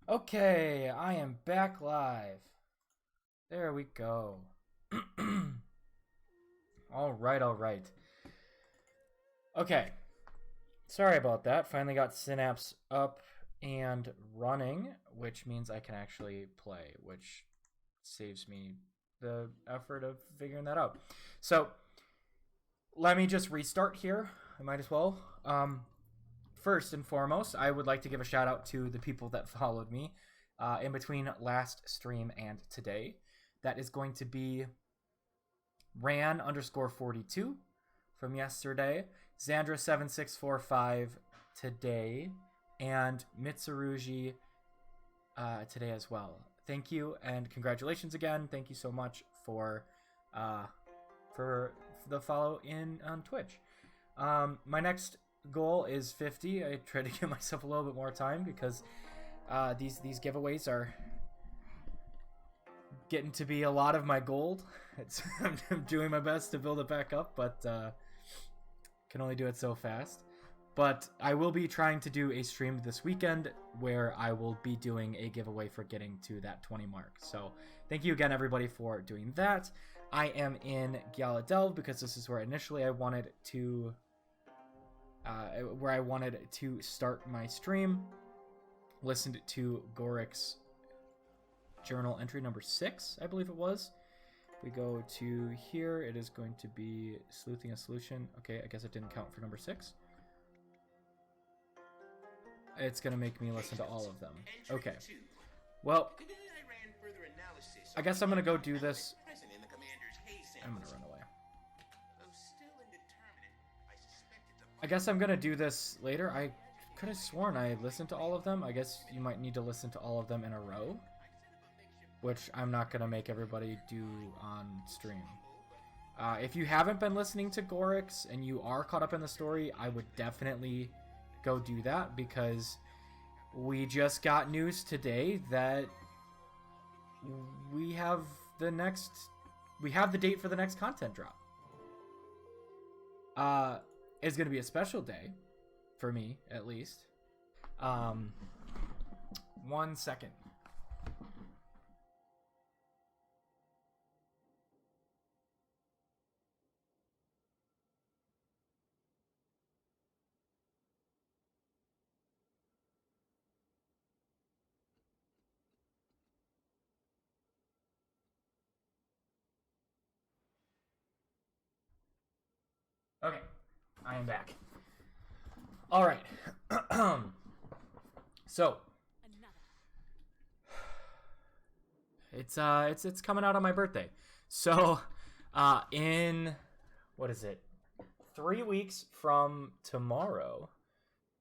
Okay, I am back live. There we go. Alright. Okay, sorry about that. Finally got Synapse up and running, which means I can actually play, which saves me the effort of figuring that out. So, let me just restart here. I might as well. First and foremost, I would like to give a shout out to the people that followed me in between last stream and today. That is going to be Ran_42 from yesterday, Xandra7645 today, and Mitsurugi today as well. Thank you and congratulations again. Thank you so much for the follow in on Twitch. My next goal is 50. I try to give myself a little bit more time because these giveaways are getting to be a lot of my gold. I'm doing my best to build it back up, but can only do it so fast. But I will be trying to do a stream this weekend where I will be doing a giveaway for getting to that 20 mark. So thank you again, everybody, for doing that. I am in Gala Delve because this is where initially I wanted to start my stream. Listened to Gorik's journal entry number 6, I believe it was. If we go to here, it is going to be sleuthing a solution. Okay, I guess it didn't count for number 6. It's going to make me listen to all of them. Okay. Well, I guess I'm going to go do this. I'm going to run away. I guess I'm going to do this later. I could have sworn I listened to all of them. I guess you might need to listen to all of them in a row, which I'm not going to make everybody do on stream. If you haven't been listening to Gorik's and you are caught up in the story, I would definitely go do that because we just got news today that we have the date for the next content drop. It's going to be a special day for me, at least. 1 second. Okay, I am back. All right. So it's coming out on my birthday. So in what is it? 3 weeks from tomorrow,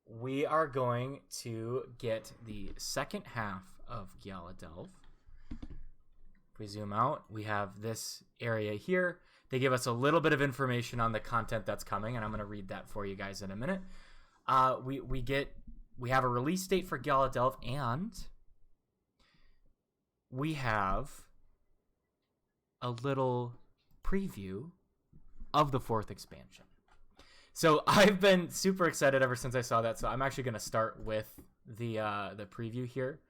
we are going to get the second half of Gala Delve. If we zoom out, we have this area here. They give us a little bit of information on the content that's coming, and I'm going to read that for you guys in a minute. We have a release date for Gala Delve, and we have a little preview of the 4th expansion. So I've been super excited ever since I saw that. So I'm actually going to start with the preview here.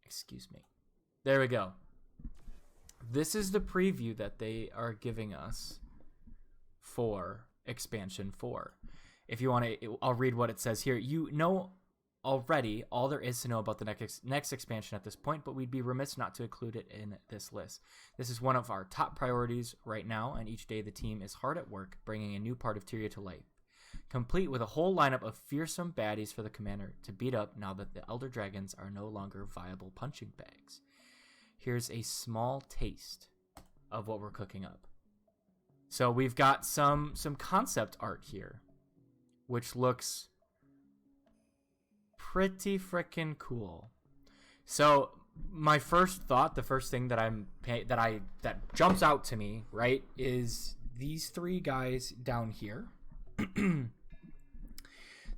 Excuse me. There we go. This is the preview that they are giving us for Expansion 4. If you want to, I'll read what it says here. You know already all there is to know about the next expansion at this point, but we'd be remiss not to include it in this list. This is one of our top priorities right now, and each day the team is hard at work bringing a new part of Tyria to life, complete with a whole lineup of fearsome baddies for the commander to beat up now that the Elder Dragons are no longer viable punching bags. Here's a small taste of what we're cooking up. So we've got some concept art here, which looks pretty freaking cool. So my first thought, the first thing that jumps out to me, right, is these 3 guys down here.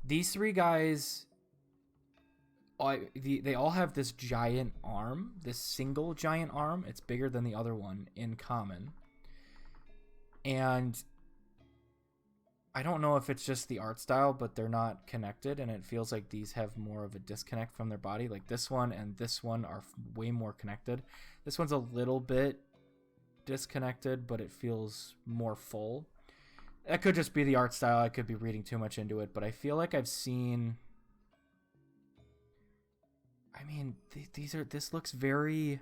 These 3 guys, they all have this giant arm, this single giant arm. It's bigger than the other one in common. And I don't know if it's just the art style, but they're not connected, and it feels like these have more of a disconnect from their body. Like this one and this one are way more connected. This one's a little bit disconnected, but it feels more full. That could just be the art style. I could be reading too much into it, but I feel like I've seen. I mean, this looks very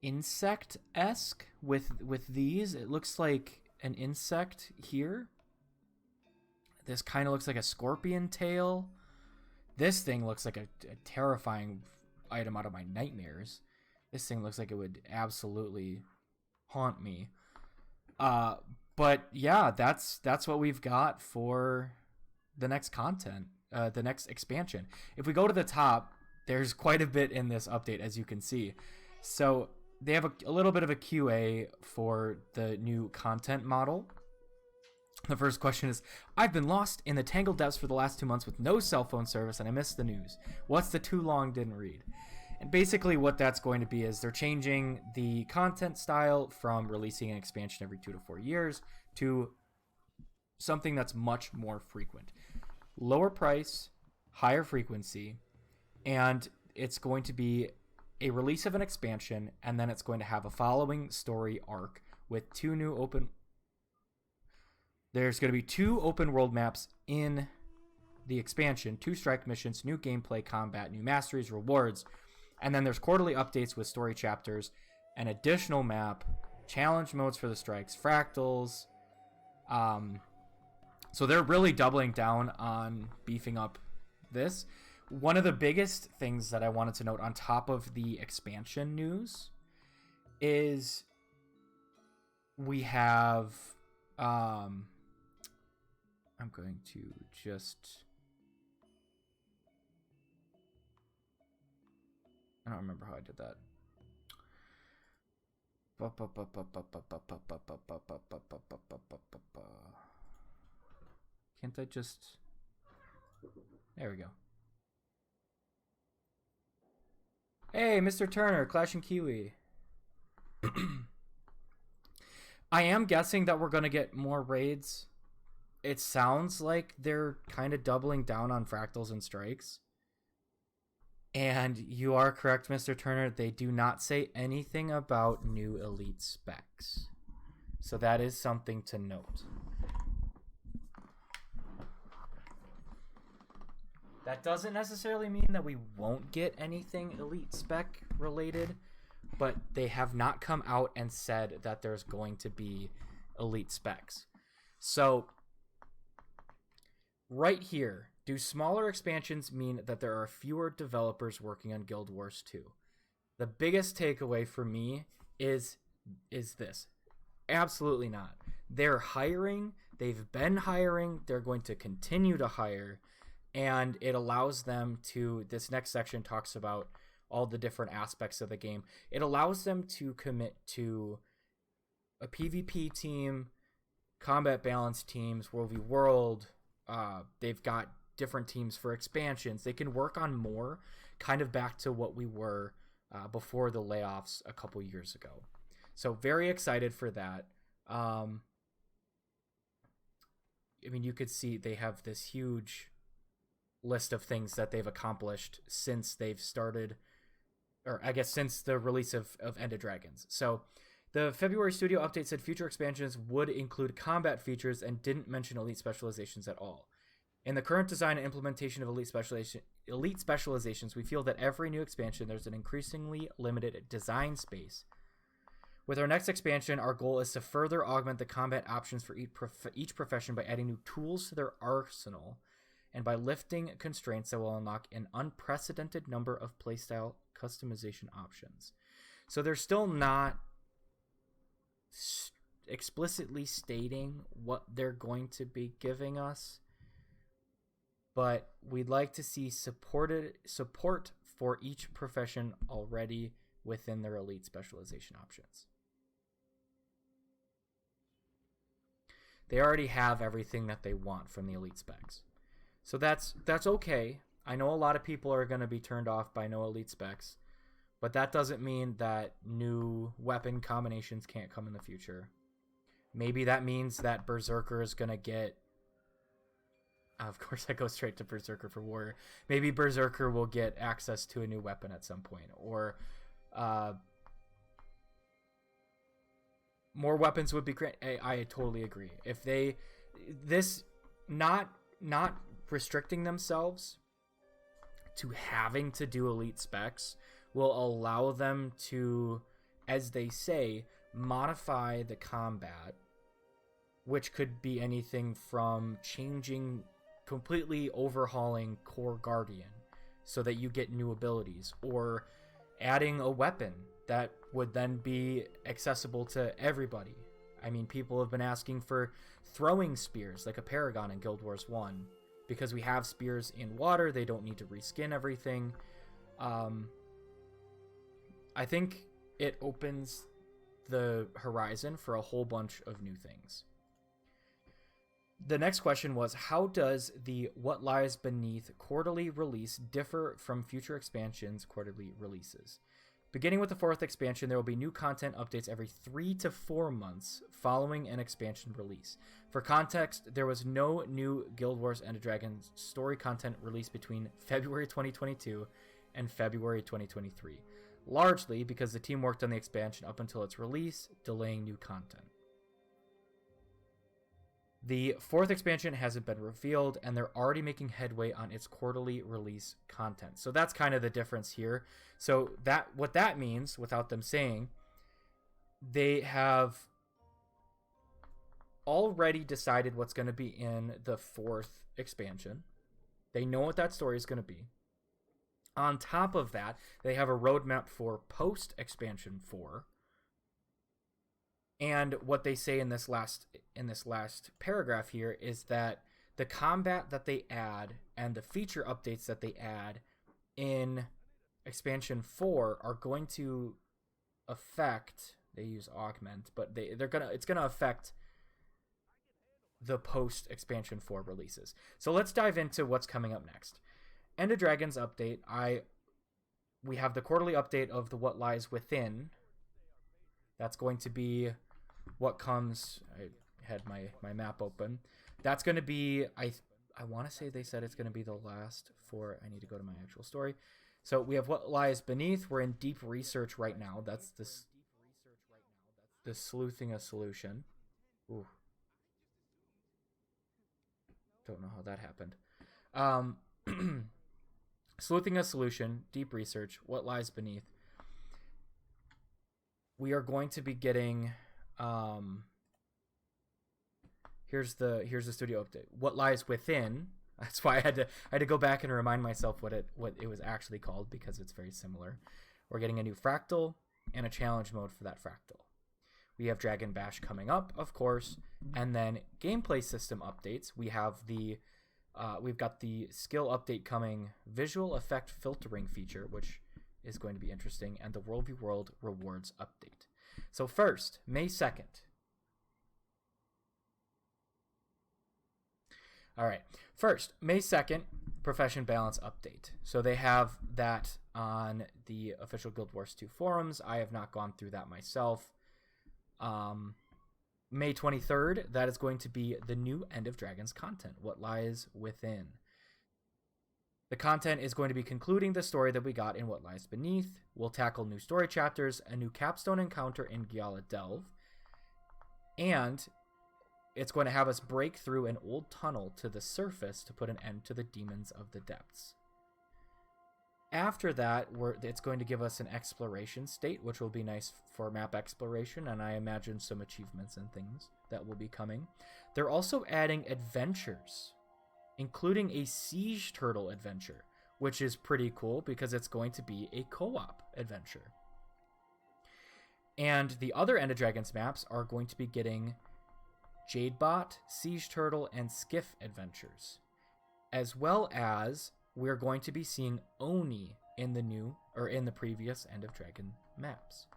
insect-esque with these. It looks like an insect here. This kind of looks like a scorpion tail. This thing looks like a terrifying item out of my nightmares. This thing looks like it would absolutely haunt me. But yeah, that's what we've got for the next content, the next expansion. If we go to the top, there's quite a bit in this update, as you can see. So they have a little bit of a QA for the new content model. The first question is, I've been lost in the tangled depths for the last 2 months with no cell phone service and I missed the news. What's the too long didn't read? And basically what that's going to be is they're changing the content style from releasing an expansion every 2 to 4 years to something that's much more frequent. Lower price, higher frequency, and it's going to be a release of an expansion, and then it's going to have a following story arc with There's going to be 2 open world maps in the expansion, 2 strike missions, new gameplay, combat, new masteries, rewards, and then there's quarterly updates with story chapters, an additional map, challenge modes for the strikes, fractals. So they're really doubling down on beefing up this. One of the biggest things that I wanted to note on top of the expansion news is we have I'm going to just I don't remember how I did that. Can't I just... There we go. Hey, Mr. Turner, Clash and Kiwi. I am guessing that we're going to get more raids. It sounds like they're kind of doubling down on fractals and strikes. And you are correct, Mr. Turner. They do not say anything about new elite specs. So that is something to note. That doesn't necessarily mean that we won't get anything elite spec related, but they have not come out and said that there's going to be elite specs. So right here, do smaller expansions mean that there are fewer developers working on Guild Wars 2? The biggest takeaway for me is this. Absolutely not. They're hiring. They've been hiring. They're going to continue to hire. And it allows them to, this next section talks about all the different aspects of the game. It allows them to commit to a PvP team, combat balance teams, World v World. They've got different teams for expansions. They can work on more, kind of back to what we were before the layoffs a couple years ago. So very excited for that. I mean, you could see they have this huge list of things that they've accomplished since they've started, or I guess since the release of End of Dragons. So the February studio update said future expansions would include combat features and didn't mention elite specializations at all. In the current design and implementation of elite specializations, we feel that every new expansion there's an increasingly limited design space. With our next expansion, our goal is to further augment the combat options for each profession by adding new tools to their arsenal and by lifting constraints that will unlock an unprecedented number of playstyle customization options. So they're still not explicitly stating what they're going to be giving us, but we'd like to see support for each profession already within their elite specialization options. They already have everything that they want from the elite specs. So that's okay. I know a lot of people are going to be turned off by no elite specs, but that doesn't mean that new weapon combinations can't come in the future. Maybe that means that Berserker is going to get... Of course, I go straight to Berserker for Warrior. Maybe Berserker will get access to a new weapon at some point. Or more weapons would be great. I totally agree. If they... This... Not restricting themselves to having to do elite specs will allow them to, as they say, modify the combat, which could be anything from completely overhauling Core Guardian so that you get new abilities, or adding a weapon that would then be accessible to everybody. I mean, people have been asking for throwing spears like a Paragon in Guild Wars 1. Because we have spears in water, they don't need to reskin everything. I think it opens the horizon for a whole bunch of new things. The next question was, how does the What Lies Beneath quarterly release differ from future expansions' quarterly releases? Beginning with the 4th expansion, there will be new content updates every 3 to 4 months following an expansion release. For context, there was no new Guild Wars End of Dragons story content released between February 2022 and February 2023, largely because the team worked on the expansion up until its release, delaying new content. The 4th expansion hasn't been revealed, and they're already making headway on its quarterly release content. So that's kind of the difference here. So what that means, without them saying, they have already decided what's going to be in the 4th expansion. They know what that story is going to be. On top of that, they have a roadmap for post-expansion 4. And what they say in this last paragraph here is that the combat that they add and the feature updates that they add in expansion 4 are going to affect, they use augment, but it's gonna affect the post expansion 4 releases. So let's dive into what's coming up next. End of Dragons update. We have the quarterly update of the What Lies Within. That's going to be what comes. I had my map open. That's going to be, I want to say they said it's going to be the last for, I need to go to my actual story. So we have What Lies Beneath. We're in deep research right now. That's the sleuthing a solution. Ooh. Don't know how that happened. Sleuthing a solution, deep research, What Lies Beneath. We are going to be getting here's the studio update. What Lies Within. That's why I had to go back and remind myself what it was actually called, because it's very similar. We're getting a new fractal and a challenge mode for that fractal. We have Dragon Bash coming up, of course, and then gameplay system updates. We have we've got the skill update coming, visual effect filtering feature, which is going to be interesting, and the World v World rewards update. So first, May 2nd. All right. First, May 2nd, Profession Balance update. So they have that on the official Guild Wars 2 forums. I have not gone through that myself. May 23rd, that is going to be the new End of Dragons content, What Lies Within. The content is going to be concluding the story that we got in What Lies Beneath. We'll tackle new story chapters, a new capstone encounter in Giala Delve, and it's going to have us break through an old tunnel to the surface to put an end to the demons of the depths. After that, it's going to give us an exploration state, which will be nice for map exploration, and I imagine some achievements and things that will be coming. They're also adding adventures, including a Siege Turtle adventure, which is pretty cool because it's going to be a co-op adventure. And the other End of Dragons maps are going to be getting Jadebot, Siege Turtle, and Skiff adventures, as well as we're going to be seeing Oni in the previous End of Dragon maps.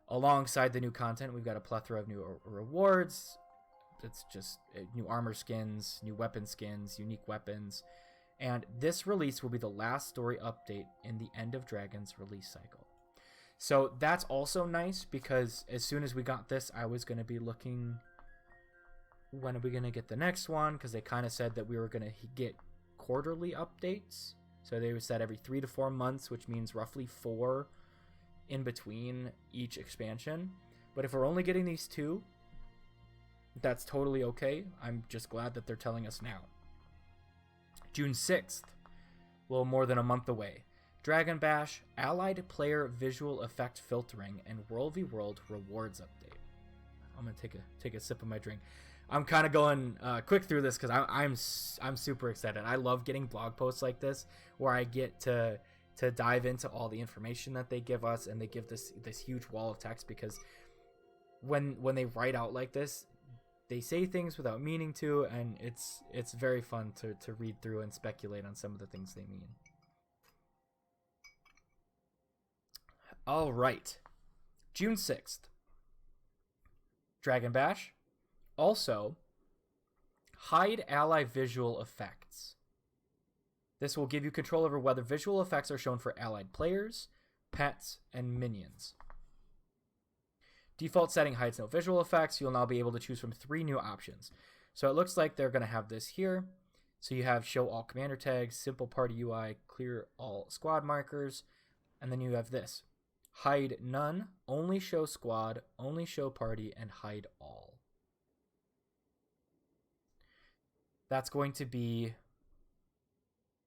Alongside the new content, we've got a plethora of new rewards. It's just new armor skins, new weapon skins, unique weapons. And this release will be the last story update in the End of Dragons release cycle. So that's also nice, because as soon as we got this, I was going to be looking when are we gonna get the next one? Because they kind of said that we were gonna get quarterly updates. So they said every 3 to 4 months, which means roughly 4 in between each expansion. But if we're only getting these 2, that's totally okay. I'm just glad that they're telling us now. June 6th, a little more than a month away. Dragon Bash, Allied Player Visual Effect Filtering, and World v World Rewards Update. I'm gonna take a sip of my drink. I'm kind of going quick through this because I'm super excited. I love getting blog posts like this where I get to dive into all the information that they give us, and they give this huge wall of text, because when they write out like this, they say things without meaning to, and it's very fun to read through and speculate on some of the things they mean. All right, June 6th, Dragon Bash. Also, hide ally visual effects. This will give you control over whether visual effects are shown for allied players, pets, and minions. Default setting hides no visual effects. You'll now be able to choose from 3 new options. So it looks like they're going to have this here. So you have show all commander tags, simple party UI, clear all squad markers, and then you have this. Hide none, only show squad, only show party, and hide all. That's going to be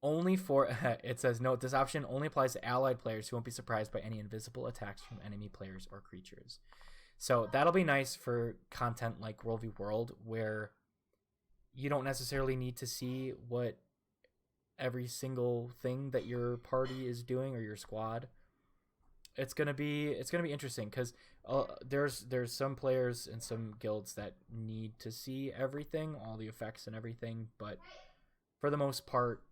only for, it says, note, this option only applies to allied players who won't be surprised by any invisible attacks from enemy players or creatures. So that'll be nice for content like World v World, where you don't necessarily need to see what every single thing that your party is doing or your squad. It's gonna be interesting because there's some players and some guilds that need to see everything, all the effects and everything, but for the most part,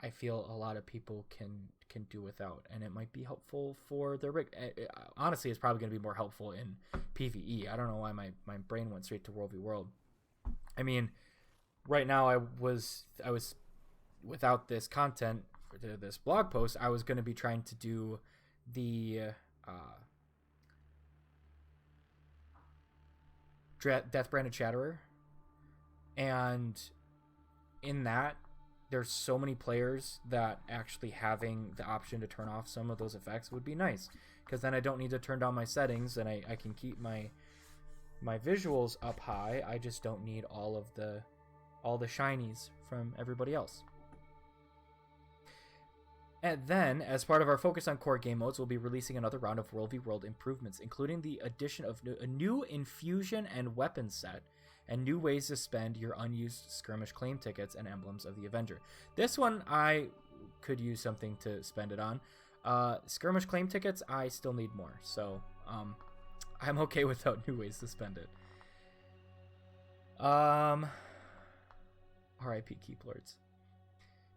I feel a lot of people can do without, and it might be helpful for their rig. Honestly, it's probably gonna be more helpful in PvE. I don't know why my brain went straight to World v World. I mean, right now I was without this content for this blog post, I was gonna be trying to do the Death Branded Chatterer, and in that there's so many players that actually having the option to turn off some of those effects would be nice, because then I don't need to turn down my settings, and I can keep my visuals up high. I just don't need all the shinies from everybody else. And then, as part of our focus on core game modes, we'll be releasing another round of World v World improvements, including the addition of a new infusion and weapon set, and new ways to spend your unused skirmish claim tickets and emblems of the Avenger. This one, I could use something to spend it on. Skirmish claim tickets, I still need more, so I'm okay without new ways to spend it. R.I.P. Keep Lords.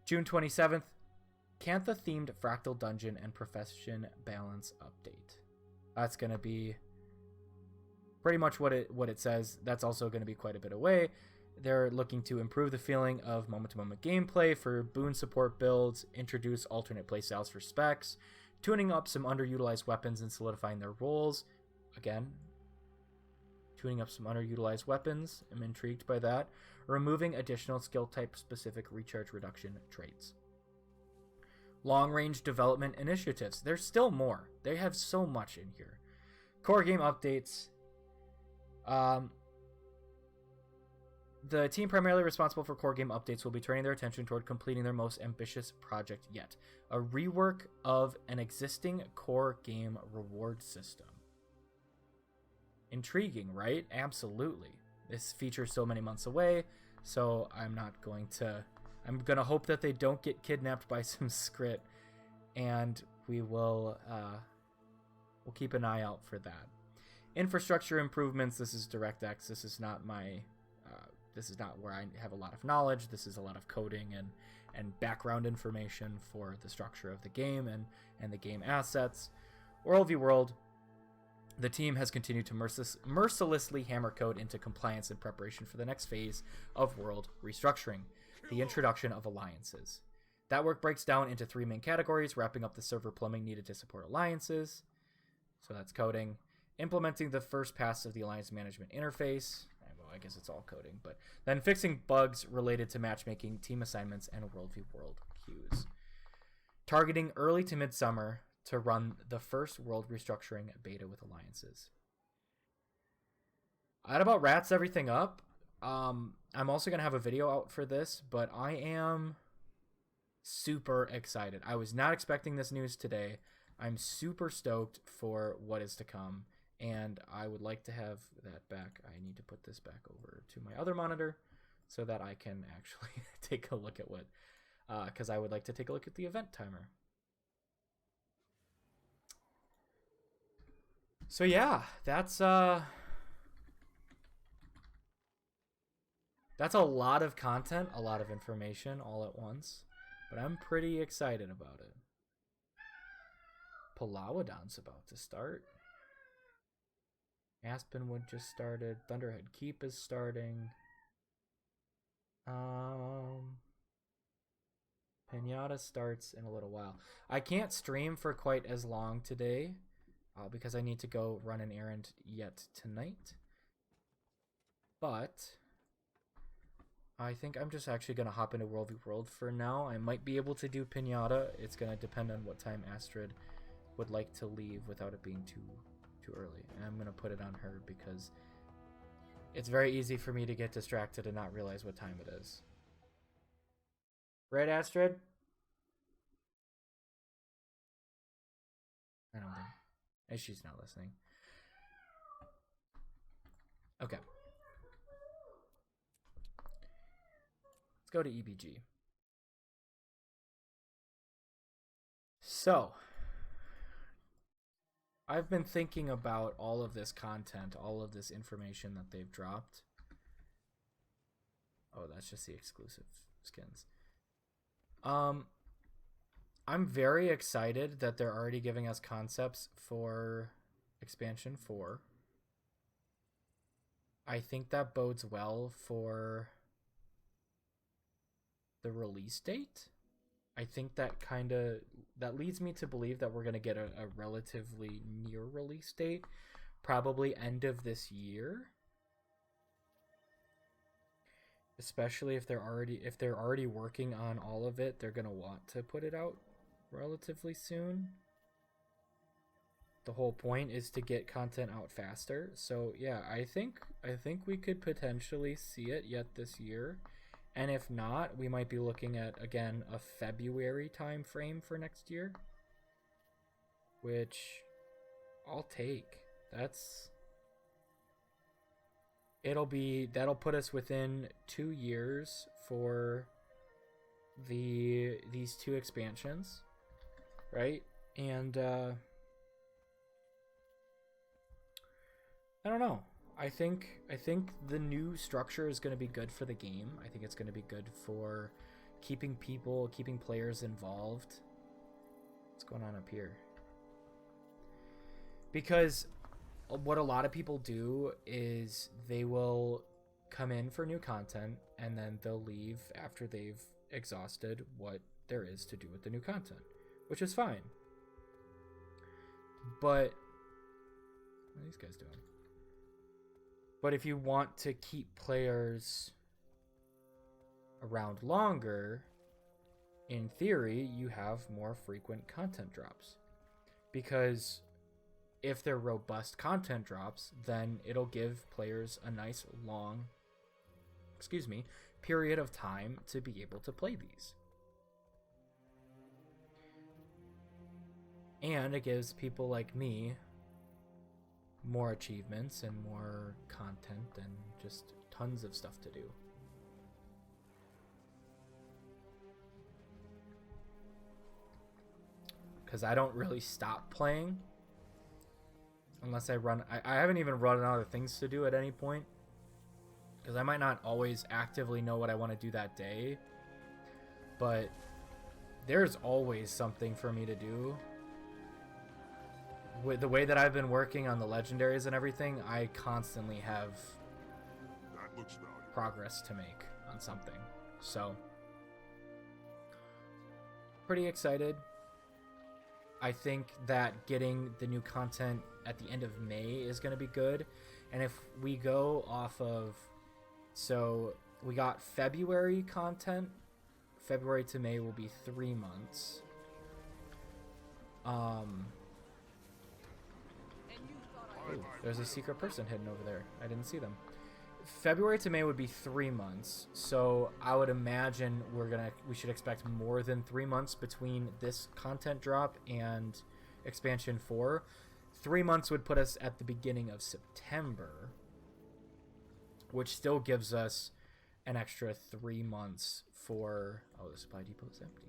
June 27th, Cantha-themed Fractal Dungeon and Profession Balance Update. That's going to be pretty much what it says. That's also going to be quite a bit away. They're looking to improve the feeling of moment-to-moment gameplay for boon support builds, introduce alternate playstyles for specs, tuning up some underutilized weapons and solidifying their roles. Again, tuning up some underutilized weapons. I'm intrigued by that. Removing additional skill type specific recharge reduction traits. Long-range development initiatives. There's still more. They have so much in here. Core game updates. The team primarily responsible for core game updates will be turning their attention toward completing their most ambitious project yet. A rework of an existing core game reward system. Intriguing, right? Absolutely. This feature is so many months away, so I'm going to hope that they don't get kidnapped by some script, and we'll keep an eye out for that. Infrastructure improvements. This is DirectX. This is not where I have a lot of knowledge. This is a lot of coding and background information for the structure of the game and the game assets. World v World. The team has continued to mercilessly hammer code into compliance in preparation for the next phase of world restructuring, the introduction of alliances. That work breaks down into 3 main categories, wrapping up the server plumbing needed to support alliances. So that's coding. Implementing the first pass of the alliance management interface. I guess it's all coding, but then fixing bugs related to matchmaking, team assignments, and worldview world queues. Targeting early to midsummer to run the first world restructuring beta with alliances. That about wraps everything up. I'm also going to have a video out for this, but I am super excited. I was not expecting this news today. I'm super stoked for what is to come, and I would like to have that back. I need to put this back over to my other monitor so that I can actually take a look at what, because I would like to take a look at the event timer. So yeah, that's a lot of content, a lot of information all at once, but I'm pretty excited about it. Palawadon's about to start. Aspenwood just started. Thunderhead Keep is starting. Pinata starts in a little while. I can't stream for quite as long today because I need to go run an errand yet tonight. But I think I'm just actually going to hop into World v World for now. I might be able to do Pinata. It's going to depend on what time Astrid would like to leave without it being too early. And I'm going to put it on her because it's very easy for me to get distracted and not realize what time it is. Right, Astrid? I don't think. She's not listening. Okay. Let's go to EBG. So, I've been thinking about all of this content, all of this information that they've dropped. Oh, that's just the exclusive skins. I'm very excited that they're already giving us concepts for Expansion 4. I think that bodes well for the release date. I think that leads me to believe that we're going to get a relatively near release date, probably end of this year. Especially if they're already working on all of it, they're going to want to put it out relatively soon. The whole point is to get content out faster. So, yeah, I think we could potentially see it yet this year. And if not, we might be looking at, again, a February time frame for next year. Which I'll take. That'll put us within 2 years for these two expansions. Right? And I don't know. I think the new structure is going to be good for the game. I think it's going to be good for keeping players involved. What's going on up here? Because what a lot of people do is they will come in for new content and then they'll leave after they've exhausted what there is to do with the new content, which is fine. But what are these guys doing? But if you want to keep players around longer, in theory, you have more frequent content drops. Because if they're robust content drops, then it'll give players a nice long, period of time to be able to play these. And it gives people like me more achievements and more content and just tons of stuff to do. Because I don't really stop playing unless I haven't even run out of things to do at any point, because I might not always actively know what I want to do that day, but there's always something for me to do. With the way that I've been working on the legendaries and everything, I constantly have progress to make on something. So, pretty excited. I think that getting the new content at the end of May is going to be good. And if we go off of So we got February content. February to May will be 3 months. Ooh, there's a secret person hidden over there. I didn't see them. February to May would be 3 months. So I would imagine we should expect more than 3 months between this content drop and expansion 4. 3 months would put us at the beginning of September, which still gives us an extra 3 months for... Oh, the supply depot is empty.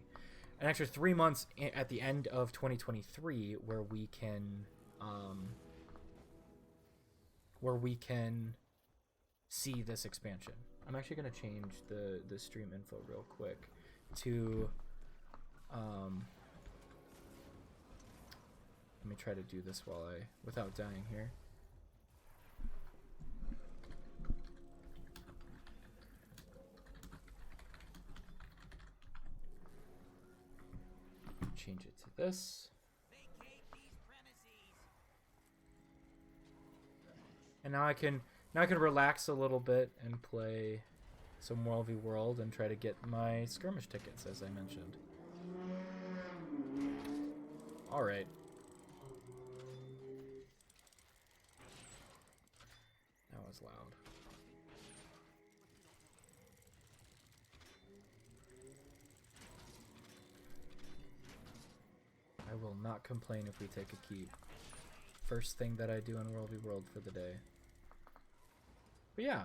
An extra 3 months at the end of 2023 where we can see this expansion. I'm actually going to change the stream info real quick to let me try to do this without dying here. Change it to this. And now I can relax a little bit and play some World v World and try to get my skirmish tickets, as I mentioned. All right. That was loud. I will not complain if we take a keep. First thing that I do in World v World for the day. But yeah,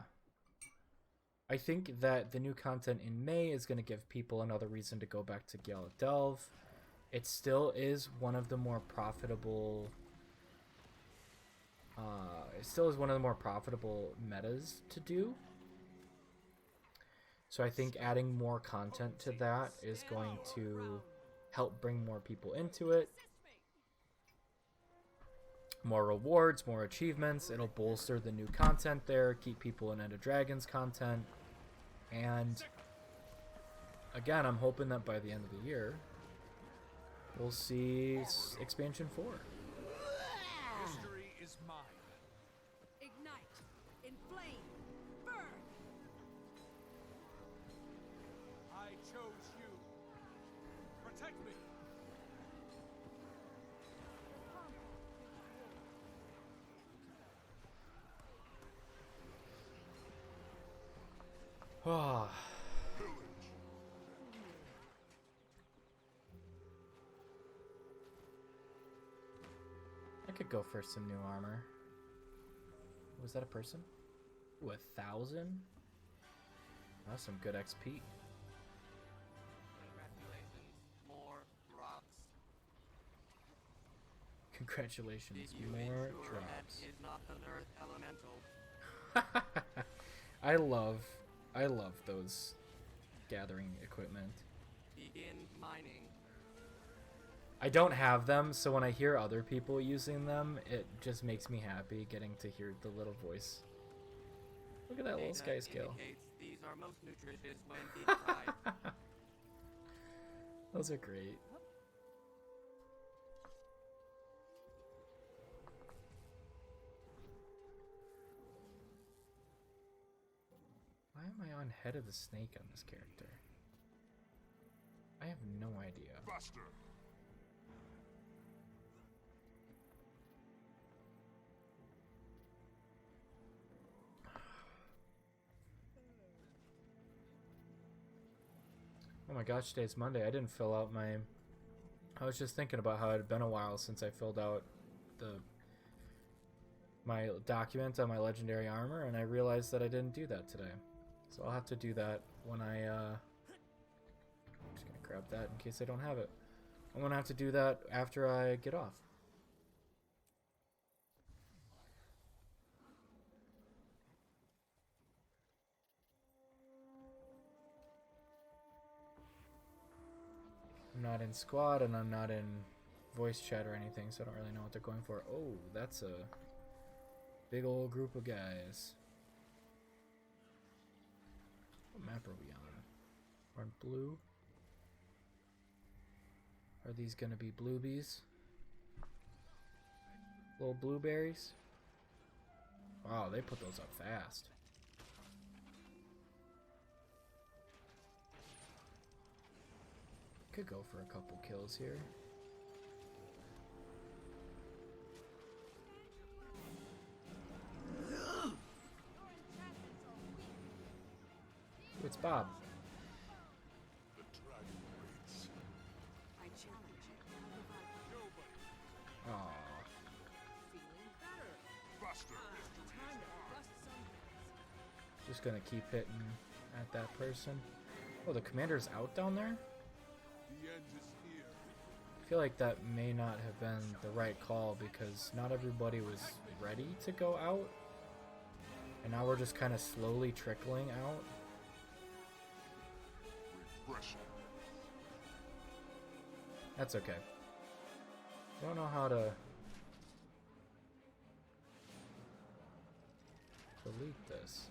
I think that the new content in May is going to give people another reason to go back to Gale at Delve. It still is one of the more profitable metas to do. So I think adding more content to that is going to help bring more people into it. More rewards, more achievements. It'll bolster the new content there, keep people in End of Dragons content. And again, I'm hoping that by the end of the year, we'll see expansion 4. History is mine. Ignite, inflame, burn. I chose you. Protect me. Ah. I could go for some new armor. Was that a person? Ooh, 1,000? That's some good XP. Congratulations, more drops. Congratulations, Did you more ensure drops. that is not an earth elemental? I love those gathering equipment. Begin mining. I don't have them, so when I hear other people using them, it just makes me happy getting to hear the little voice. Look at that little sky scale. These are most nutritious when deep fried. Those are great. Why am I on Head of the Snake on this character? I have no idea. Buster. Oh my gosh, today's Monday. I didn't fill out my... I was just thinking about how it had been a while since I filled out my document on my legendary armor, and I realized that I didn't do that today. So I'll have to do that when I'm just gonna grab that in case I don't have it. I'm gonna have to do that after I get off. I'm not in squad and I'm not in voice chat or anything, so I don't really know what they're going for. Oh, that's a big old group of guys. What map are we on? We're on blue. Are these gonna be bluebies? Little blueberries? Wow, they put those up fast. Could go for a couple kills here. Ooh, it's Bob. I challenge you. Aww. Feeling better. Buster. Time to bust some heads. Just gonna keep hitting at that person. Oh, the commander's out down there? The end is here. I feel like that may not have been the right call because not everybody was ready to go out. And now we're just kind of slowly trickling out. Repression. That's okay. Don't know how to delete this.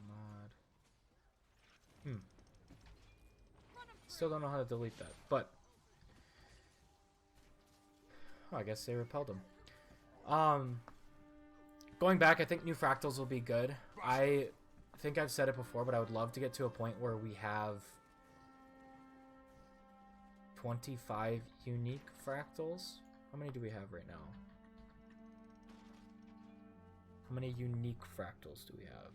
Mod. Still don't know how to delete that, but oh, I guess they repelled him. Going back, I think new fractals will be good. I think I've said it before, but I would love to get to a point where we have 25 unique fractals. How many do we have right now? How many unique fractals do we have?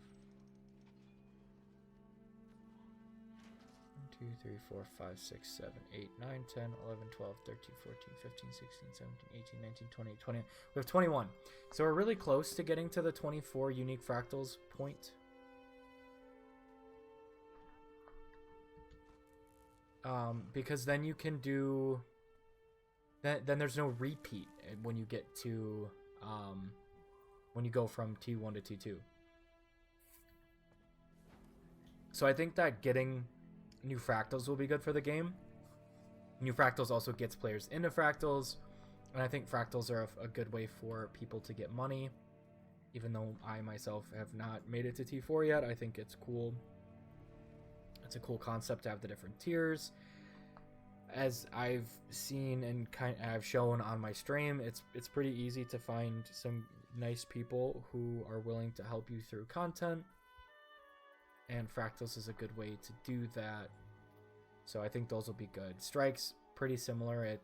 1, 2, 3, 4, 5, 6, 7, 8, 9, 10, 11, 12, 13, 14, 15, 16, 17, 18, 19, 20, 20. We have 21. So we're really close to getting to the 24 unique fractals point. Because then you can do... Then there's no repeat when you get to... when you go from T1 to T2. So I think that getting new fractals will be good for the game. New fractals also gets players into fractals, and I think fractals are a good way for people to get money. Even though I myself have not made it to T4 yet, I think it's cool. It's a cool concept to have the different tiers. As I've seen and I've shown on my stream, it's pretty easy to find some nice people who are willing to help you through content, and fractals is a good way to do that. So I think those will be good. Strikes pretty similar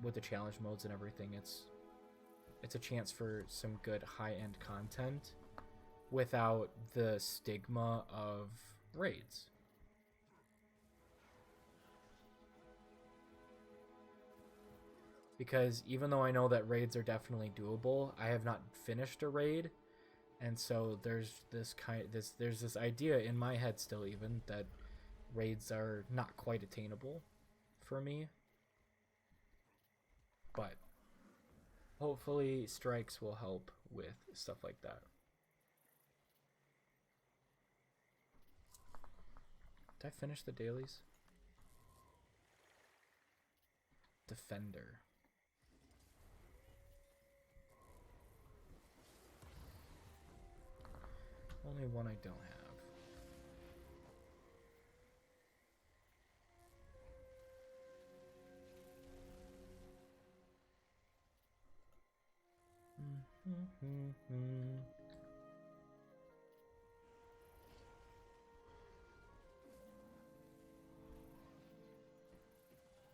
with the challenge modes and everything. It's a chance for some good high-end content without the stigma of raids. Because even though I know that raids are definitely doable, I have not finished a raid, and so there's this idea in my head still even that raids are not quite attainable for me. But hopefully strikes will help with stuff like that. Did I finish the dailies? Defender. Only one I don't have.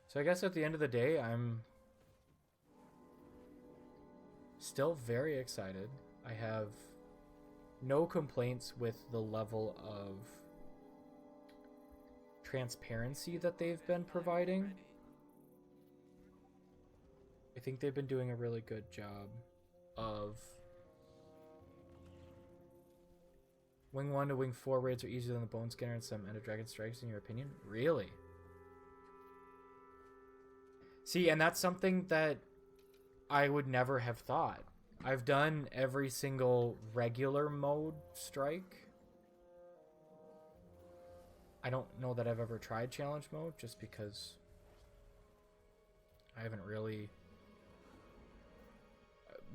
So I guess at the end of the day, I'm still very excited. I have no complaints with the level of transparency that they've been providing. I think they've been doing a really good job of... Wing 1 to Wing 4 raids are easier than the Bone Scanner and some End of Dragon strikes, in your opinion? Really? See, and that's something that I would never have thought. I've done every single regular mode strike. I don't know that I've ever tried challenge mode, just because I haven't really...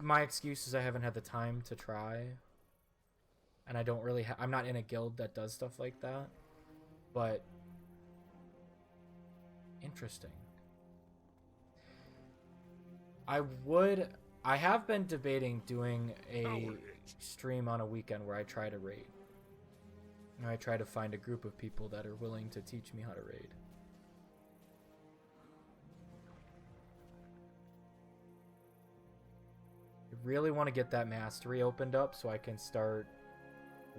My excuse is I haven't had the time to try. And I don't really I'm not in a guild that does stuff like that. But... Interesting. I have been debating doing a stream on a weekend where I try to raid. And I try to find a group of people that are willing to teach me how to raid. I really want to get that mastery opened up so I can start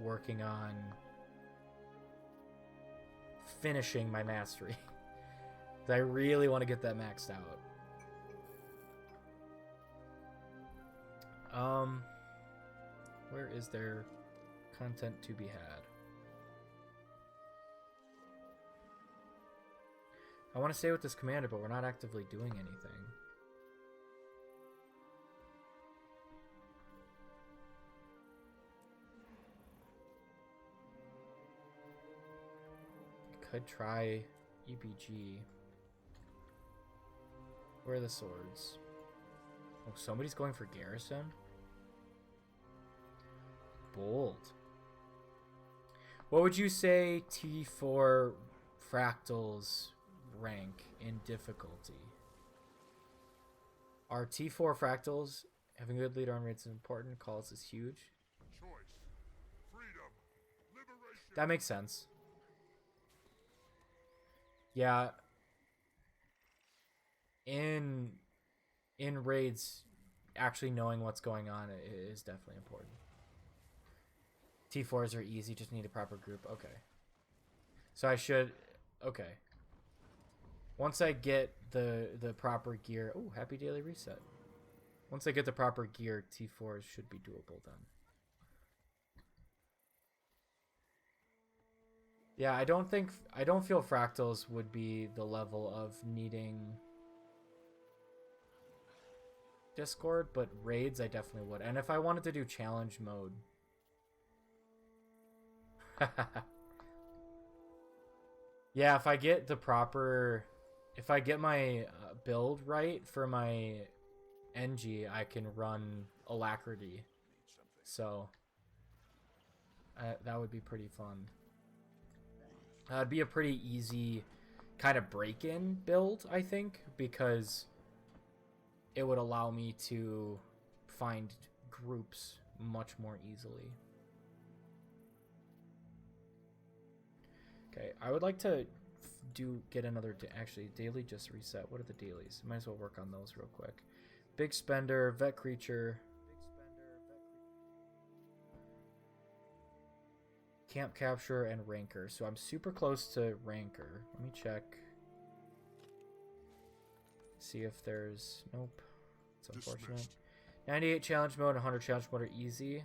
working on finishing my mastery. I really want to get that maxed out. Where is there content to be had? I want to stay with this commander, but we're not actively doing anything. Could try EBG. Where are the swords? Oh, somebody's going for Garrison? Bold. What would you say T4 Fractals rank in difficulty? Are T4 Fractals having a good leader on raids is important? Calls is huge. Choice. Freedom. Liberation. That makes sense. Yeah. In raids, actually knowing what's going on is definitely important. T4s are easy, just need a proper group. Okay. So I should... Okay. Once I get the proper gear... Oh, happy daily reset. Once I get the proper gear, T4s should be doable then. Yeah, I don't feel Fractals would be the level of needing Discord, but raids I definitely would. And if I wanted to do challenge mode... Yeah, if I get the proper... If I get my build right for my NG, I can run Alacrity. So, that would be pretty fun. It'd be a pretty easy kind of break-in build, I think, because it would allow me to find groups much more easily. Okay, I would like to get another... Actually, daily just reset. What are the dailies? Might as well work on those real quick. Big Spender, Vet Creature... Camp Capture and Ranker. So I'm super close to Ranker. Let me check. See if there's... Nope. It's unfortunate. Dismissed. 98 challenge mode and 100 challenge mode are easy.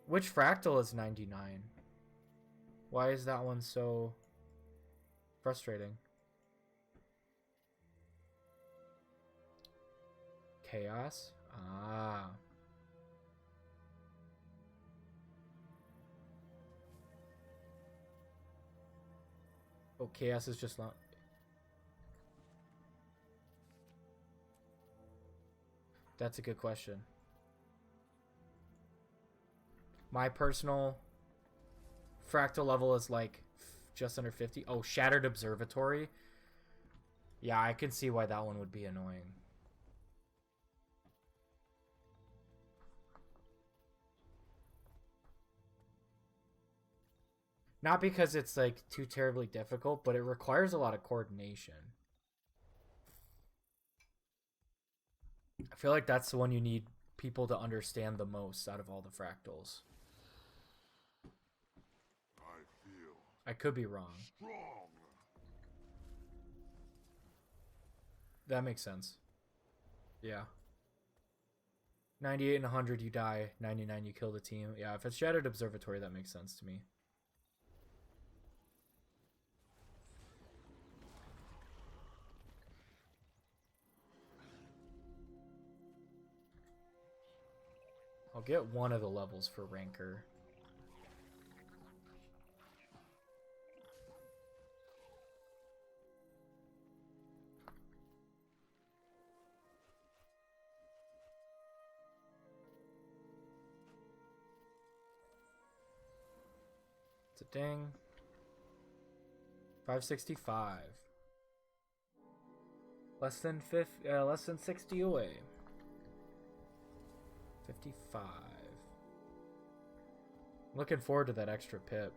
Which fractal is 99? Why is that one so frustrating? Chaos? Ah. Oh, Chaos is just long. That's a good question. My personal fractal level is like just under 50. Oh, Shattered Observatory. Yeah, I can see why that one would be annoying. Not because it's like too terribly difficult, but it requires a lot of coordination. I feel like that's the one you need people to understand the most out of all the fractals. I feel I could be wrong. strong. That makes sense. Yeah. 98 and 100 you die, 99 you kill the team. Yeah, if it's Shattered Observatory, that makes sense to me. I'll get one of the levels for Ranker. Ding. 565. Less than 60 away. 55. Looking forward to that extra pip.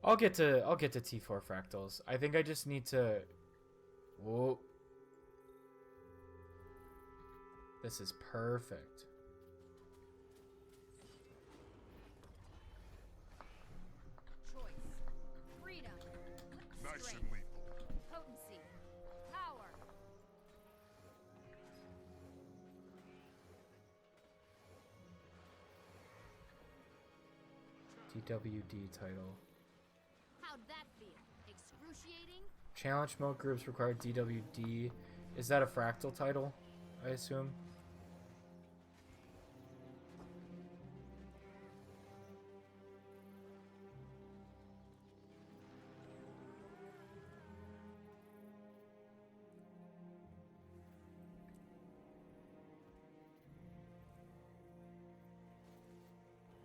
I'll get to T4 fractals. I think I just need to. Whoa. This is perfect. Choice. Freedom. Nice and Strength. lethal. Potency. Power. TWD title. How'd that feel? Excruciating? Challenge mode groups require DWD. Is that a fractal title? I assume.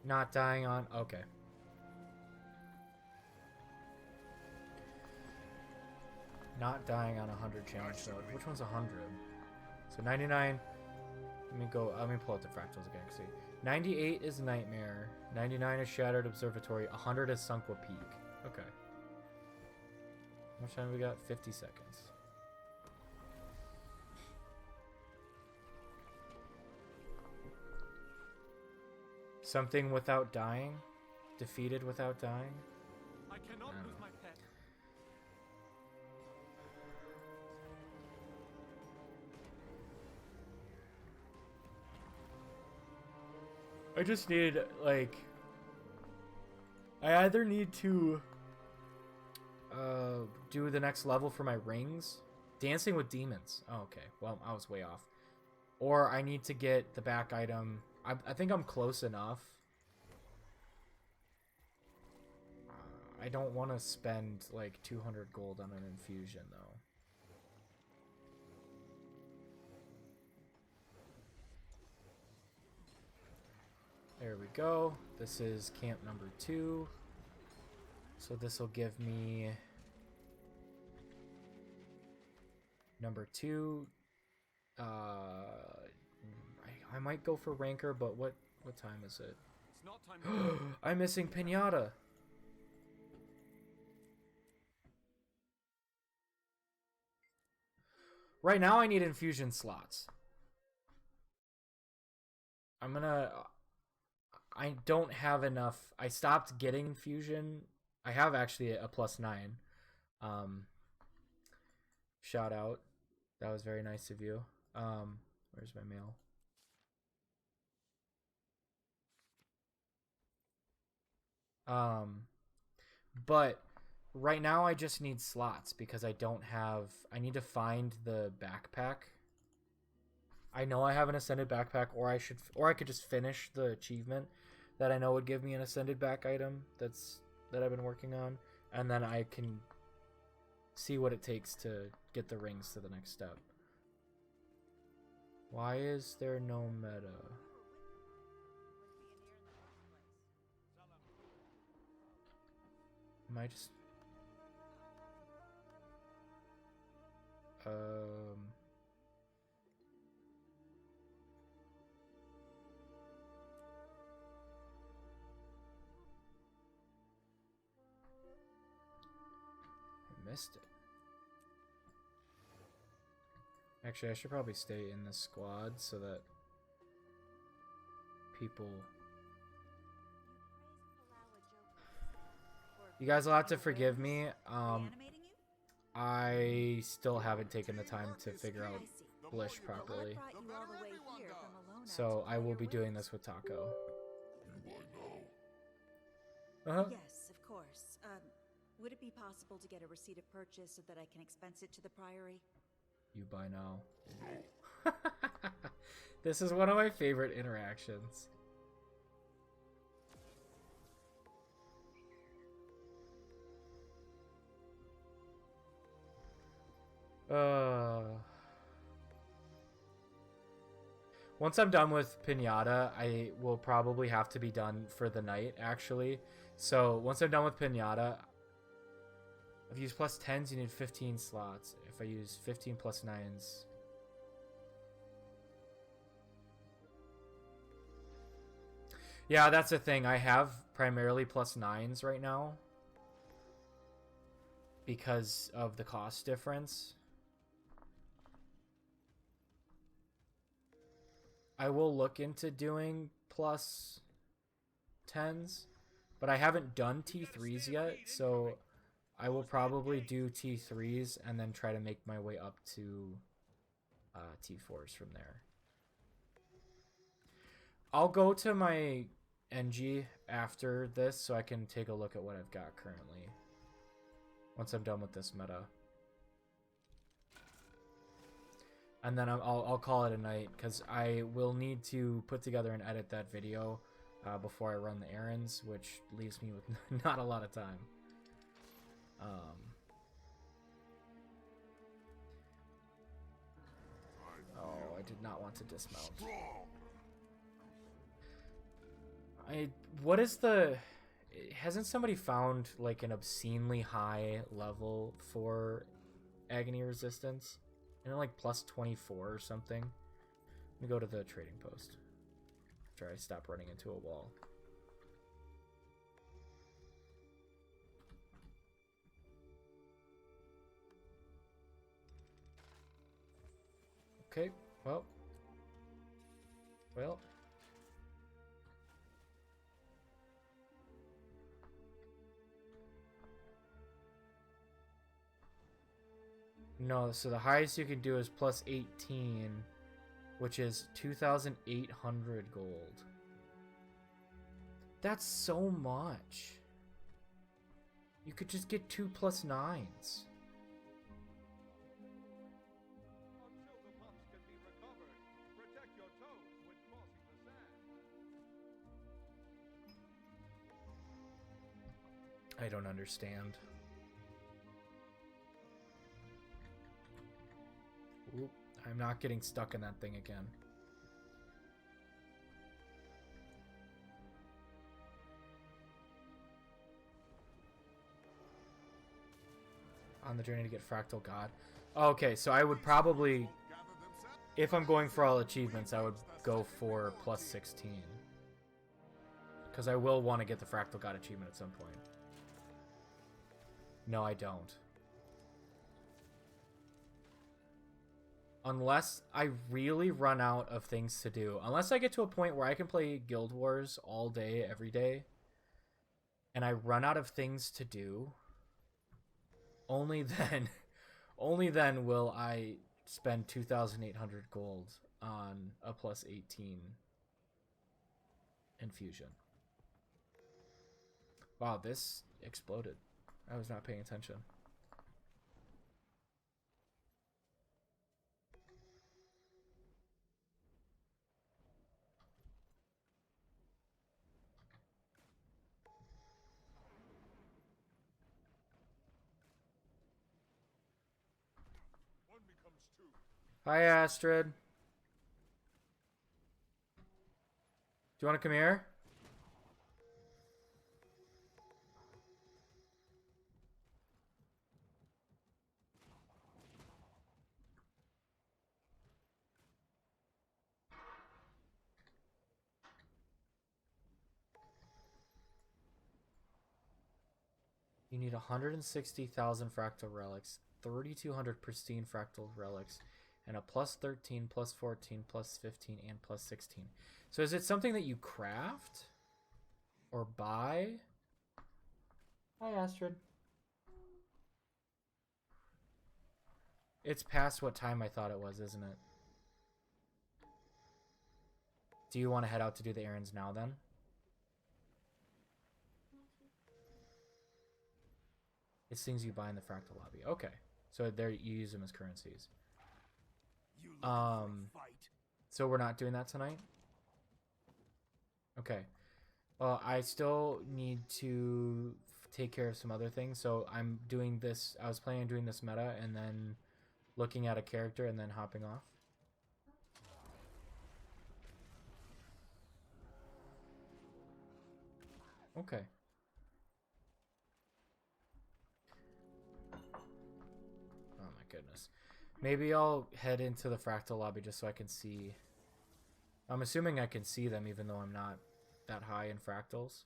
Not dying on. Okay. Not dying on 100 challenge mode. Which one's 100? So 99. Let me pull out the fractals again. See, 98 is Nightmare. 99 is Shattered Observatory. 100 is Sunqua Peak. Okay. How much time we got? 50 seconds. Something without dying? Defeated without dying? I cannot lose my pet. I just need, like... I either need to... do the next level for my rings. Dancing with Demons. Oh, okay. Well, I was way off. Or I need to get the back item. I think I'm close enough. I don't want to spend, like, 200 gold on an infusion, though. There we go. This is camp number 2. So this will give me number 2. I might go for Ranker, but what time is it? It's not time to go. I'm missing Pinata. Right now I need infusion slots. I don't have enough. I stopped getting infusion. I have actually a +9. Shout out. That was very nice of you. Where's my mail? But right now I just need slots because I don't have. I need to find the backpack. I know I have an ascended backpack, or I could just finish the achievement that I know would give me an ascended back item that I've been working on, and then I can see what it takes to get the rings to the next step. Why is there no meta? Am I just I missed it. Actually, I should probably stay in this squad so that people... You guys will have to forgive me. I still haven't taken the time to figure out Blish properly. So I will be doing this with Taco. Uh-huh. Yes, of course. Would it be possible to get a receipt of purchase so that I can expense it to the Priory? You buy now. This is one of my favorite interactions. Once I'm done with Pinata, I will probably have to be done for the night, actually. So once I'm done with Pinata, if you use plus 10s, you need 15 slots. If I use 15 plus 9s... Yeah, that's the thing. I have primarily plus 9s right now because of the cost difference. I will look into doing plus 10s, but I haven't done T3s yet, so I will probably do T3s and then try to make my way up to T4s from there. I'll go to my NG after this so I can take a look at what I've got currently once I'm done with this meta. And then I'll call it a night because I will need to put together and edit that video before I run the errands, which leaves me with not a lot of time. Oh, I did not want to dismount. What is the... Hasn't somebody found like an obscenely high level for Agony Resistance? Isn't it like plus 24 or something? Let me go to the trading post after I stop running into a wall. Okay, well. No, so the highest you can do is plus 18, which is 2,800 gold. That's so much. You could just get 2 plus 9s. Until the pumps can be recovered, protect your toes when crossing the sand. I don't understand. Oop, I'm not getting stuck in that thing again. On the journey to get Fractal God. Okay, so I would probably, if I'm going for all achievements, I would go for plus 16. Because I will want to get the Fractal God achievement at some point. No, I don't. Unless I really run out of things to do. Unless I get to a point where I can play Guild Wars all day, every day. And I run out of things to do. Only then will I spend 2,800 gold on a plus 18 infusion. Wow, this exploded. I was not paying attention. One becomes two. Hi, Astrid. Do you want to come here? You need 160,000 fractal relics, 3,200 pristine fractal relics, and a plus 13, plus 14, plus 15, and plus 16. So is it something that you craft? Or buy? Hi, Astrid. It's past what time I thought it was, isn't it? Do you want to head out to do the errands now, then? It's things you buy in the fractal lobby. Okay. So there you use them as currencies. So we're not doing that tonight? Okay. Well, I still need to take care of some other things. So I'm doing this. I was planning on doing this meta and then looking at a character and then hopping off. Okay. Oh my goodness. Maybe I'll head into the fractal lobby just so I can see. I'm assuming I can see them even though I'm not that high in fractals.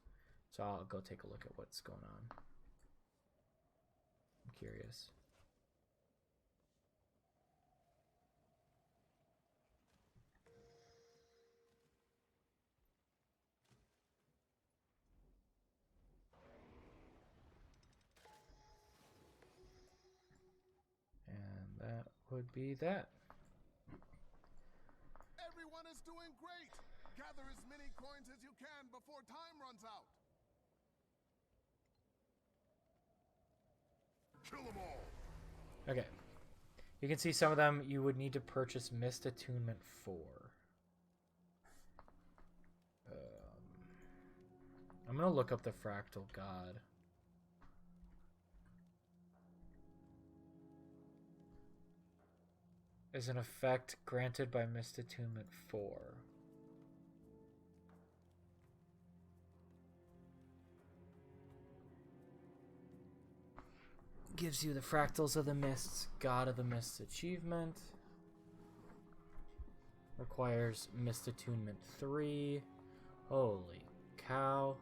So I'll go take a look at what's going on. I'm curious. And that would be that. Everyone is doing great! Gather as many coins as you can before time runs out! Kill them all! Okay. You can see some of them you would need to purchase Mist Attunement for. I'm going to look up the Fractal God. Is an effect granted by Mist Attunement 4. Gives you the Fractals of the Mists, God of the Mists achievement. Requires Mist Attunement 3. Holy cow.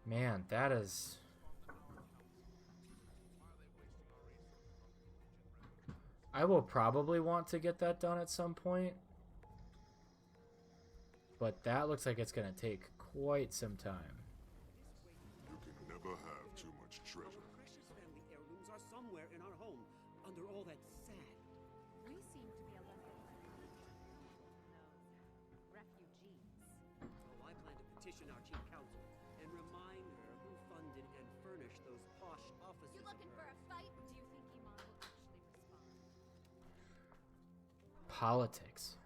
Man, that is... I will probably want to get that done at some point. But that looks like it's going to take quite some time. You can never have too much treasure. Precious family heirlooms are somewhere in our home, under all that sand. We seem to be a local refugees. Oh, I plan to petition our chief counsel and remind her who funded and furnished those posh offices. You looking of for a hers. fight? Do you think Iman will actually respond? Politics.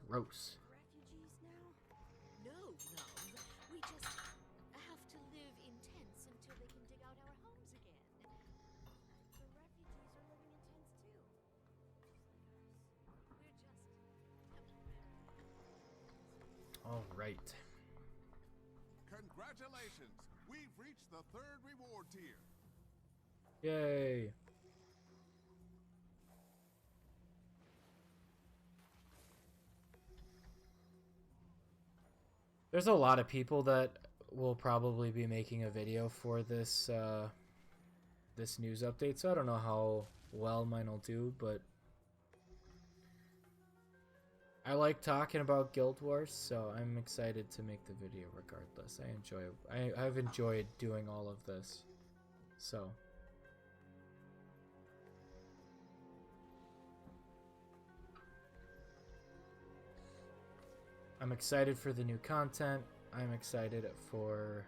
Gross. Refugees now? No, love. We just have to live in tents until they can dig out our homes again. The refugees are living in tents too. We're just All right. Congratulations! We've reached the 3rd reward tier. Yay. There's a lot of people that will probably be making a video for this this news update, so I don't know how well mine will do, but I like talking about Guild Wars, so I'm excited to make the video regardless. I've enjoyed doing all of this. So I'm excited for the new content. I'm excited for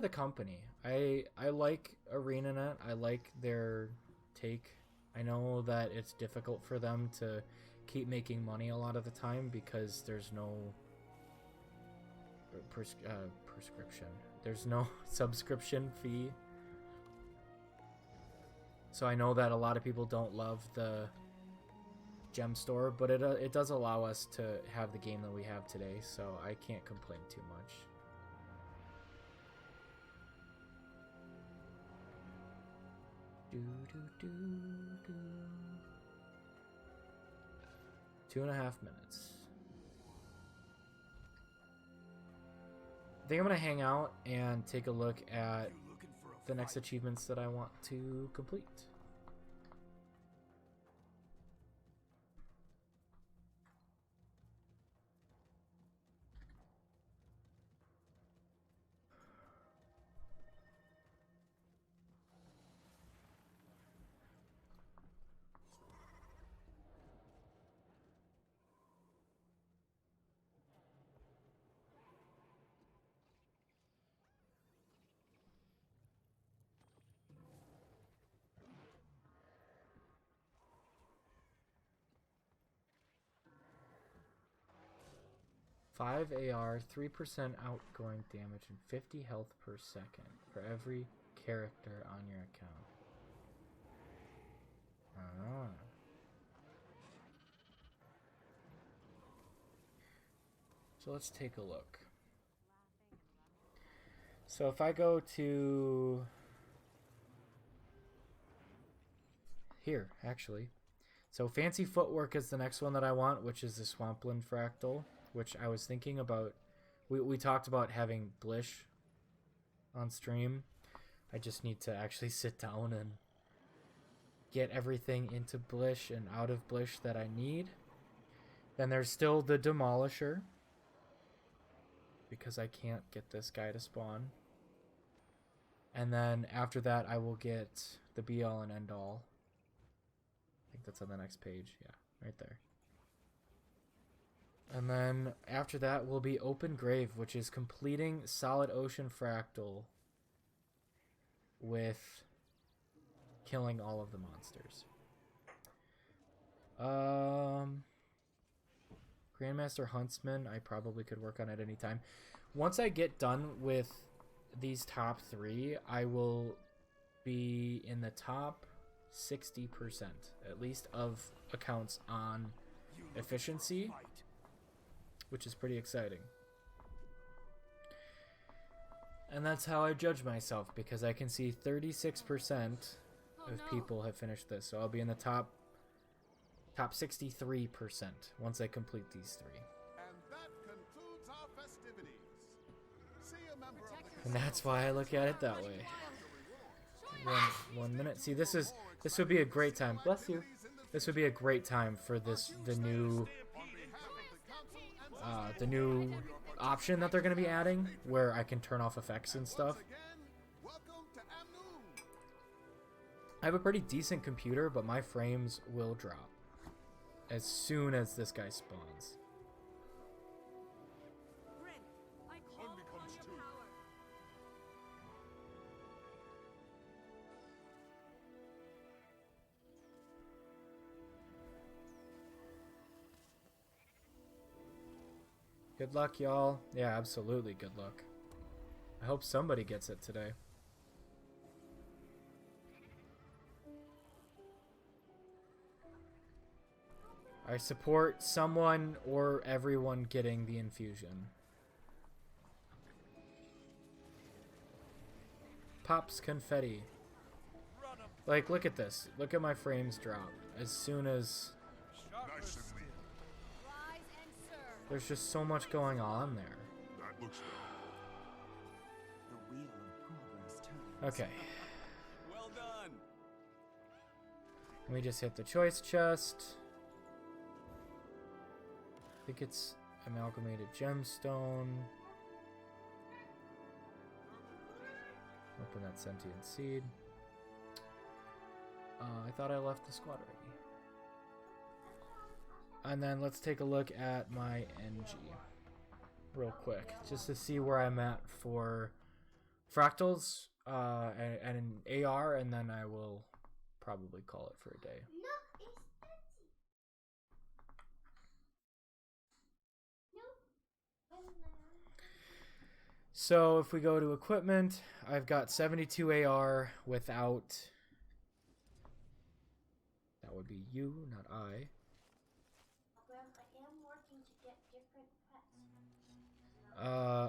the company. I like ArenaNet. I like their take. I know that it's difficult for them to keep making money a lot of the time because there's no prescription. There's no subscription fee. So I know that a lot of people don't love the gem store, but it does allow us to have the game that we have today, so I can't complain too much. Do, do, do, do. 2.5 minutes. I think I'm gonna hang out and take a look at the next achievements that I want to complete. 5 AR, 3% outgoing damage, and 50 health per second for every character on your account. Ah. So let's take a look. So if I go to here, actually. So Fancy Footwork is the next one that I want, which is the Swampland Fractal, which I was thinking about. We talked about having Blish on stream. I just need to actually sit down and get everything into Blish and out of Blish that I need. Then there's still the Demolisher, because I can't get this guy to spawn. And then after that, I will get the Be All and End All. I think that's on the next page. Yeah, right there. And then after that will be Open Grave, which is completing Solid Ocean Fractal with killing all of the monsters. Grandmaster Huntsman, I probably could work on at any time. Once I get done with these top 3, I will be in the top 60%, at least, of accounts on efficiency, which is pretty exciting. And that's how I judge myself, because I can see 36% of people have finished this, so I'll be in the top 63% once I complete these 3. And that concludes our festivities. See a member of the And that's why I look at it that way. 1 minute. See, this would be a great time. Bless you. This would be a great time for the new option that they're going to be adding, where I can turn off effects and stuff. Welcome to Amnoon. I have a pretty decent computer, but my frames will drop as soon as this guy spawns. Bryn, I call upon your power. Good luck, y'all. Yeah, absolutely good luck. I hope somebody gets it today. I support someone or everyone getting the infusion. Pops confetti. Like, look at this. Look at my frames drop as soon as... Nice and neat. Rise and serve. There's just so much going on there. That looks The wheel of progress turns. Okay. Well done. Let me just hit the choice chest. I think it's Amalgamated Gemstone. Open that Sentient Seed. I thought I left the squad already. And then let's take a look at my NG real quick, just to see where I'm at for fractals and an AR, and then I will probably call it for a day. So if we go to equipment, I've got 72 AR without... That would be you, not I.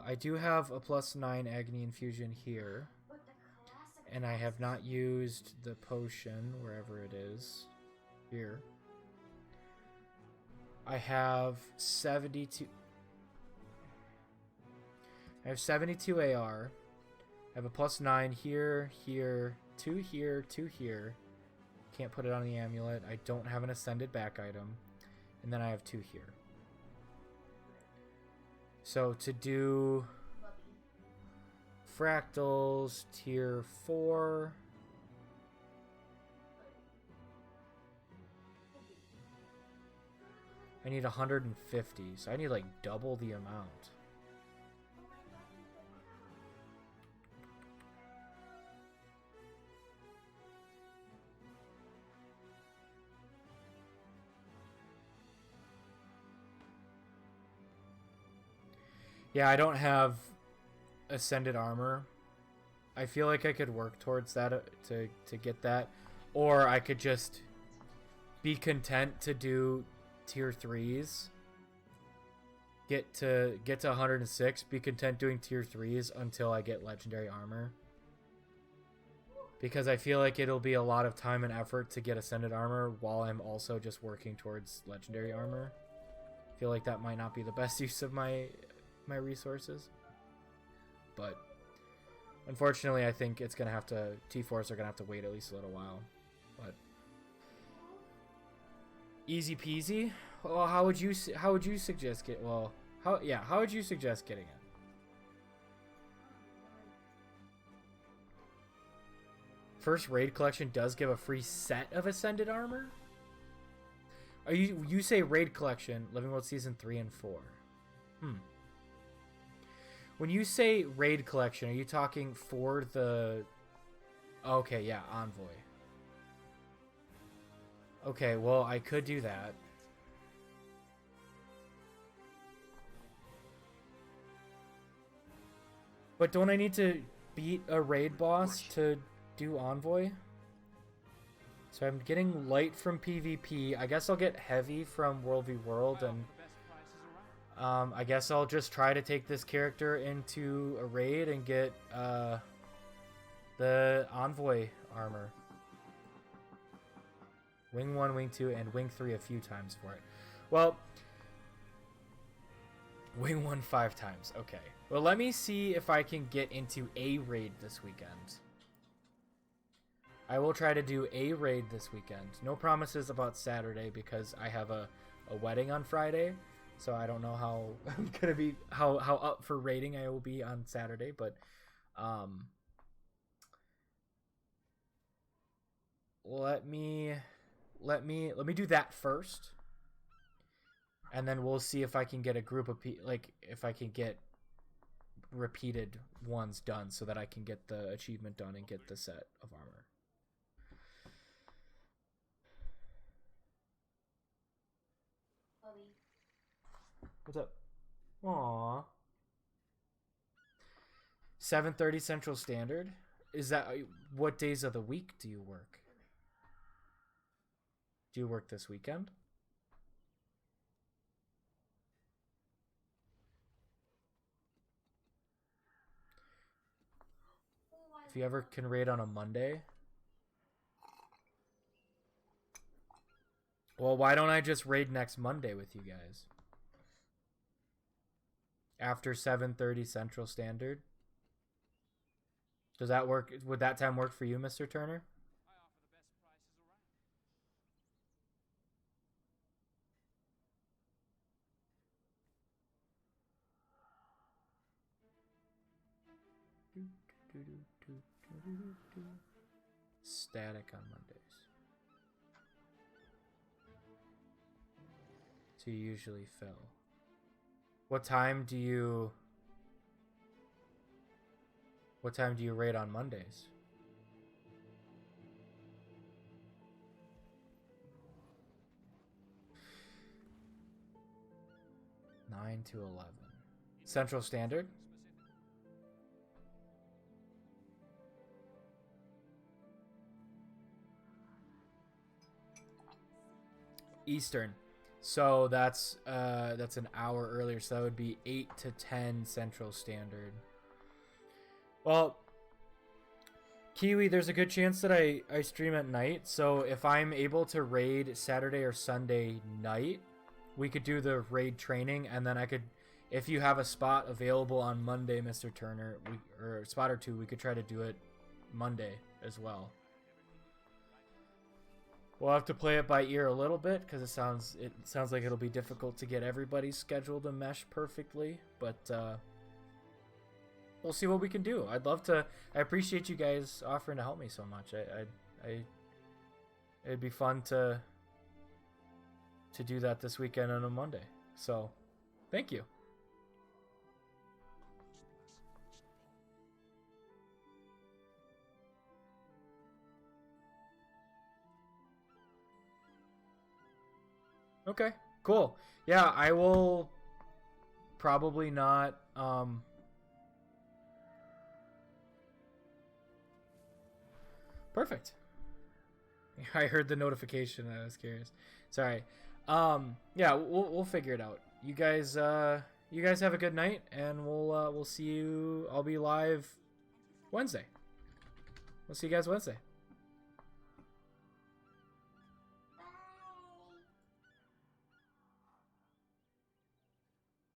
I do have a +9 Agony Infusion here. And I have not used the potion, wherever it is. Here. I have 72... I have 72 AR. I have a +9 here, here, 2 here, 2 here. Can't put it on the amulet. I don't have an ascended back item. And then I have 2 here. So to do fractals tier 4, I need 150. So I need like double the amount. Yeah, I don't have ascended armor. I feel like I could work towards that to get that, or I could just be content to do tier 3s. Get to 106, be content doing tier 3s until I get legendary armor. Because I feel like it'll be a lot of time and effort to get ascended armor while I'm also just working towards legendary armor. I feel like that might not be the best use of my resources. But unfortunately, I think it's going to have to... T-Force are going to have to wait at least a little while. But easy peasy. Well, how would you suggest get? Well, how would you suggest getting it? First raid collection does give a free set of ascended armor. Are you say raid collection, Living World Season 3 and 4? When you say raid collection, are you talking for the... Okay, yeah, Envoy. Okay, well, I could do that. But don't I need to beat a raid boss to do Envoy? So I'm getting light from PvP. I guess I'll get heavy from World v World, and I guess I'll just try to take this character into a raid and get the Envoy armor. Wing 1, Wing 2, and Wing 3 a few times for it. Well, Wing 1 5 times. Okay. Well, let me see if I can get into a raid this weekend. I will try to do a raid this weekend. No promises about Saturday because I have a wedding on Friday. So I don't know how I'm gonna be how up for raiding I will be on Saturday, but let me do that first. And then we'll see if I can get a group of people, like if I can get repeated ones done so that I can get the achievement done and get the set of armor. What's up? Aww. 7:30 Central Standard? Is that what days of the week do you work? Do you work this weekend? If you ever can raid on a Monday. Well, why don't I just raid next Monday with you guys? After 7:30 Central Standard. Does that work? Would that time work for you, Mr. Turner? Static on Mondays. So you usually fill. What time do you raid on Mondays? Nine to 11. Central Standard? Eastern. So that's an hour earlier, so that would be 8 to 10 Central Standard. Well, Kiwi, there's a good chance that I stream at night, so if I'm able to raid Saturday or Sunday night, we could do the raid training, and then I could, if you have a spot available on Monday, Mr. Turner, or a spot or two, we could try to do it Monday as well. We'll have to play it by ear a little bit because it sounds like it'll be difficult to get everybody's schedule to mesh perfectly, but we'll see what we can do. I'd love to. I appreciate you guys offering to help me so much. It'd be fun to do that this weekend on a Monday. So, thank you. Okay, cool. Yeah, I will probably not. Perfect. I heard the notification. I was curious. Sorry. Yeah, we'll figure it out. You guys have a good night, and we'll see you. I'll be live Wednesday. We'll see you guys Wednesday.